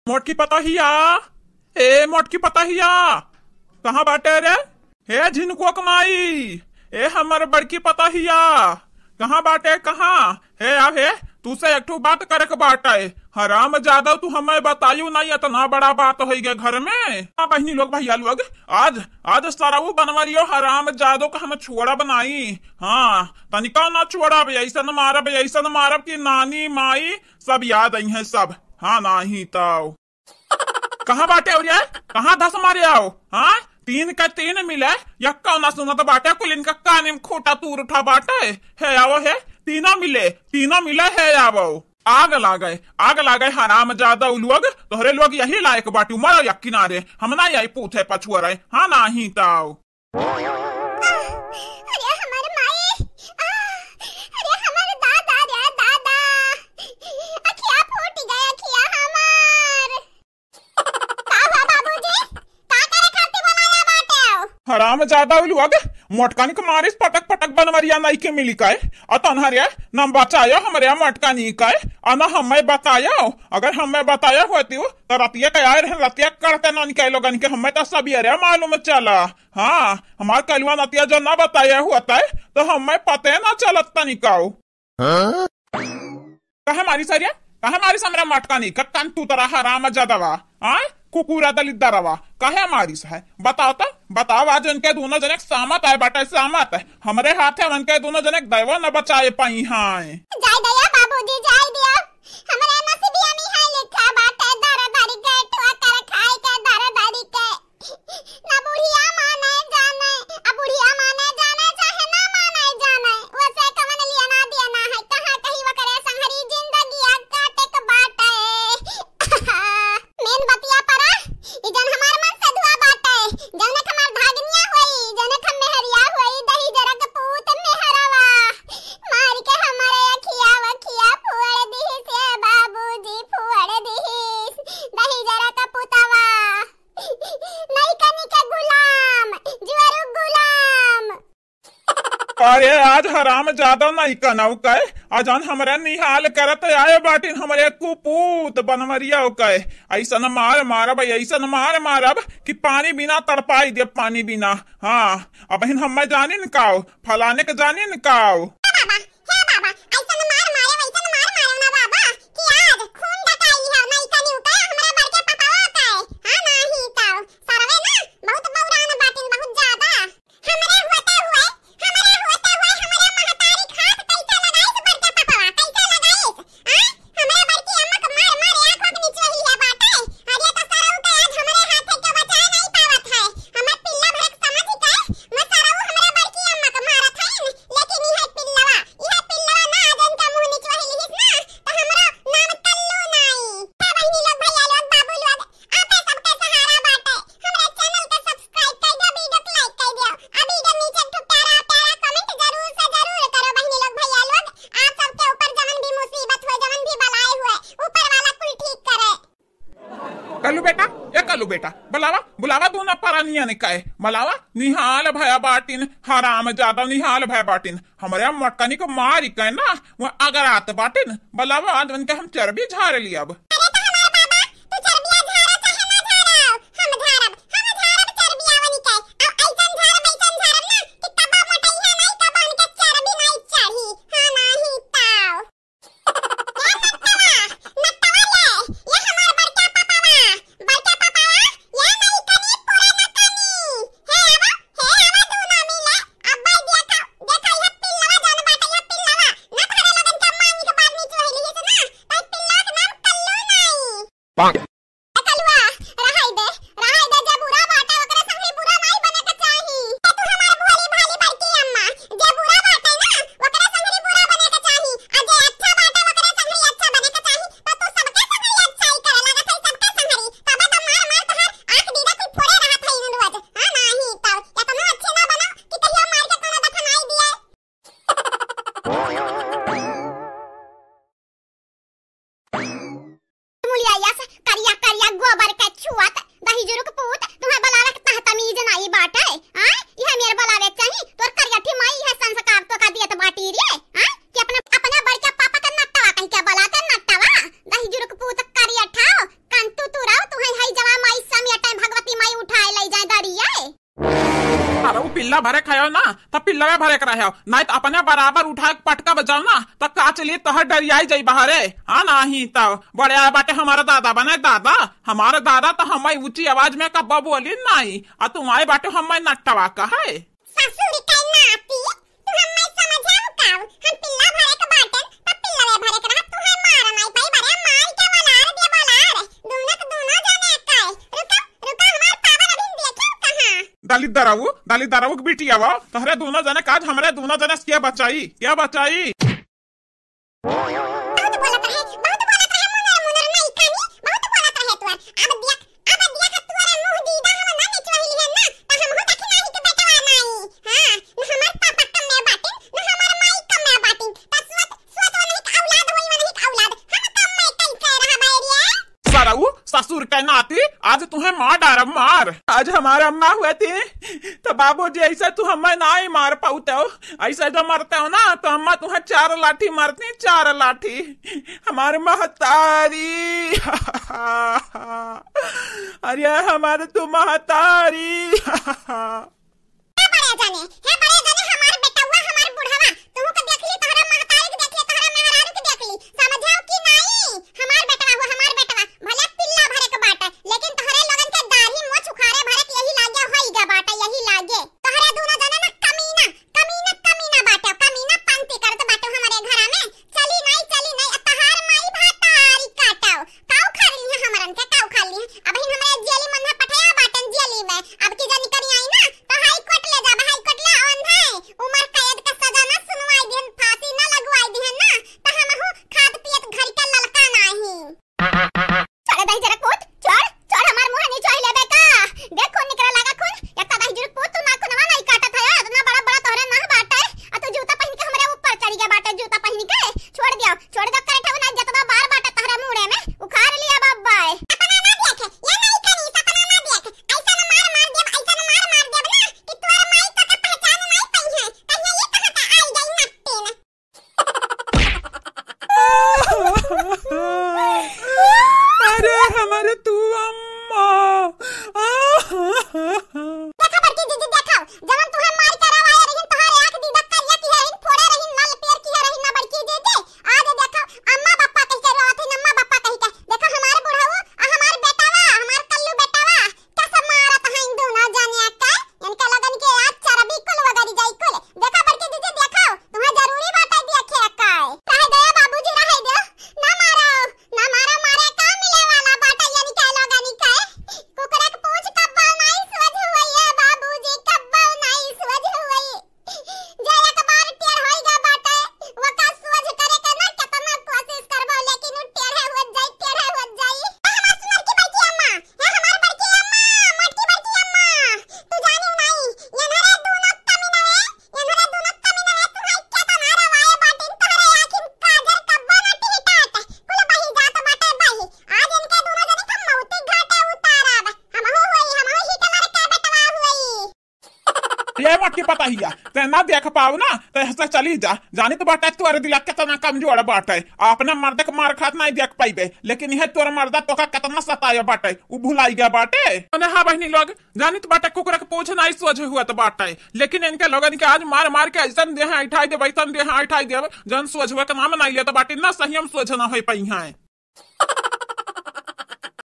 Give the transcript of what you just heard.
मोटकी पतहिया, ए मोटकी पतहिया, कहाँ बाटे रे? हे झिनको कमाई, ए हमर बड़की पतहिया, कहाँ बाटे कहाँ? हे आ हे तू से एक ठो बात करे के बाटे। हराम जादव तू हमें बतायू नहीं, इतना बड़ा बात हो गया घर में। हाँ बहनी लोग भैया लोग, आज आज सारा वो बनवरियो हराम जादव का हम छोड़ा बनाई। हाँ तनिका ना छोड़ा ऐसा मारब की नानी माई सब याद आई है सब। हाँ नहीं तो कहाँ बाटे और यार कहाँ धस मारे आओ? हाँ तीन का तीन मिले यक्का ना सुना तो बाटे कुल इनका कान में खोटा तूर उठा बाटे। है आओ है तीनों मिले है आओ। आग लागे हराम ज्यादा लोग तोहरे लोग यही लायक बाटू मरो या किनारे हम ना यही पूछे पछुआ रहे। हाँ नहीं ताओ हराम ज्यादा लोग मोटकानी के मारिस पटक पटक बनवरिया नहीं के मिली का तनहरिया न बचाया हमारे मोटकानी का न हमें बताया। अगर हमें बताया होती तो रतिया का आए रतिया करते न निकाय लोगन के हमें तो सब अरे मालूम चला। हाँ हमारे कलवा नतिया जो न बताया होता है तो हमें पते न चलत निकाओ। कहे मारी सरिया कहे मारी हमरा मोटकानी का कान तू तरह हराम ज्यादा कुकुरा दलित कहे मारिस है बताओ आज उनके दोनों जने सहमत है बाटे सहमत है हमारे हाथ है उनके दोनों जने दैव न बचाए पाई हैं। जाय दिया बाबूजी जाय दिया हमरे नसीबिया में है लिखा बाटे दरदारी के ठुआ कर खाए के दरदारी के ना बुढ़िया माने जाने अब बुढ़िया माने जाने चाहे ना माने जाने वैसे कवन लिया ना दिया ना है कहां कहीं वकरे संहरी जिंदगी काटे के बाटे। मेन बतिया परा ई जन हमार मन से धुआ बाटे जने हमार भागनिया होई जने हम मेहरिया होई दही जरा के पूत मेहरवा मार के हमारे अखिया फुअड़ दी से बाबूजी फुअड़ दी दही जरा का पुतवा नहीं कनी के गुलाम जुआरू गुलाम। अरे आज हराम ज्यादा नहीं कनाऊ कहे अजान हमारे निहाल करत आए बाटिन हमारे कुपूत बनवरिया कहे ऐसा न मारब कि पानी बिना तड़पाई दे पानी बिना। हाँ अब हमें जानी न काओ फलाने के जानी न काओ कलू बेटा बुलावा दोनों परानिया ने कहे बुलावा निहाल भया बाटिन हराम ज्यादा निहाल भया बाटिन हमारे मोटकानी को मारी कहे ना वो अगर आते बाटिन बुलावा आज उनके हम चर्बी झाड़ लिया। अब पिल्ला भरे खाओ ना तब पिल्ला भरे कराओ, नहीं तो अपने बराबर उठा के पटका बजाओ ना तब का चलिए तहर डरियाई जाई बाहरे। हाँ नहीं तब बड़े आए बाटे हमारा दादा बने दादा, हमारे दादा तो हम ऊंची आवाज में कब्बा बोली नहीं, और तुम आए बाटे हम नट्टवा का है। ससुर का नाती तू हम्मे समझाऊ का हम पिल्ला भरे के बाटन तब पिल्ला भरे के तू है मार नहीं पाई बरे मार के वाला दे बोला दोनों के दोनों जाने का रुका रुका हमार पावर अभी देखो कहां दलित दराऊ की बेटी आवा तहरे दोनों जने काज हमरे दोनों जने क्या बचाई बहुत बोलत रहे मुनर नहीं खानी बहुत बोलत रहे तू अब दिया का तुअरे मुंह दीदा हम ना निचवाही है ना त हम हो देखी नहीं के बेटवा नहीं। हां न हमार पापा कम में बाटिन न हमार माई कम में बाटिन त सोच नहीं का औलाद होई नहीं का औलाद हम कम में कई कह रहा बैरिया सराऊ ससुर के नाती आज तुम्हें मार डार मार। आज हमारे अम्मा हुए थे तो बाबूजी ऐसे तू हमें ना ही मार पाते हो, ऐसे जो मरते हो ना तो अम्मा तुम्हें 4 लाठी मारती 4 लाठी हमारे महतारी। अरे हमारे तू महतारी बड़े जाने हमार बेटवा हमार बुढ़वा तुम को देख ली तोहरा महतारी के देख ली तोहरा मेहरारू के देख ली समझाओ कि नहीं हमार बेटवा भले पिल्ला भरे के बाटा लेकिन तोहरे लोगन के दाढ़ी मोछ उखाड़े भरे के यही लागे होईगा बाटा यही लागे तोहरे दोनों जने ना कमीना बाटा कमीना पंक्ति करत बाटा हमारे घर में चली नहीं तहार माई भातारी काटाओ काऊ खा ली है हमरन के काऊ खा ली है अब ही हमारे जेली मन में पठाया बाटन जेली में अब की जानी करी आई ना तो हाई कोर्ट ले जा हाई कोर्ट ले औंधा उम्र कैद का सजा ना सुनवाई दिन फांसी ना लगवाई दी है ना तो हम हो खाद पियत घर का ललका नहीं चले दही जरा कोट चढ़ हमार मुंह नहीं चढ़ लेबे का देखो निकला लगा खून एक दही जरा कोट तू ना खुनवा नहीं काटत है इतना बड़ा तोहरे ना बाटे आ तू जूता पहन के हमरे ऊपर चढ़ गया बाटे जूता पहन के छोड़ दो करे ठेव ना जतदा बार बाटे तोहरे मुंह में उखाड़ लिया बाबा अपना ना देखे ये नहीं करी सपना ना देख ऐसा ना मार देब ऐसा ना मार देब ना कि तोर माई तो के पहचान नहीं पई है कहिया ये कहां का आई गई नट्टी ना। अरे हमारे तू अम्मा देखा बड़की दीदी देखो जवन तुहे मार करवाया रहिन तोहरे आंख दी डक्का की रहिन फोड़े रहिन नल पेर की रहिन ना बड़की दीदी आज देखो अम्मा पापा कह रोत है अम्मा पापा कह के देखो हमार बुढ़ाऊ आ हमार बेटावा हमार कल्लू बेटावा कैसे मारत हैं दोनों जाने का इनका लगन के आज चरबी कुल वगैरह जाई कुल देखो बड़की दीदी देखो तुम्हें जरूरी बात है देखे का कह दे बाबूजी रह दे ना मारो मारे का मिले वाला बात है यानी क्या लगन का कुकरे के पूछ कब नहीं सोच हुई है बाबूजी कब नहीं सोच हुई जे एक बार टेढ़ होइगा बाटे वो का सोच करे के ना कितना कोशिश करबो लेकिन उ टेढ़े हो जाई हमार सुनर की बेटी अम्मा है हमार बड़की अम्मा मोटी बड़की अम्मा तू जानी नहीं ये दोनों कमीना है तू है क्या तुम्हारा वाए बाटिन तोहरे आखिर काजर कब्बो ना टिहटात कुल बही जात बाटे बही आज इनके दोनों जने का मौती घाटे उतारब हम हो हिटलर के बेटवा हुई ये मत की पता हिया ते ना देख पाओ ना ते हंस चली जानी तो बाटा तोरे दिला कितना कमजोर बाटे अपने मर्द के मार खात नहीं देख पाइबे लेकिन यह तोर मर्दा तो का कितना सताया बाटे उ भुलाई गया बाटे ने। हां बहनी लोग जानी तो बाटे कुकरा के पूछ नहीं सोच हुआ तो बाटे लेकिन इनके लोगन के आज मार के ऐसा देह उठाई दे वैसन देह उठाई दे जन सोच हुआ के नाम नहीं ले तो बाटे ना सही हम सोच ना होई पई है।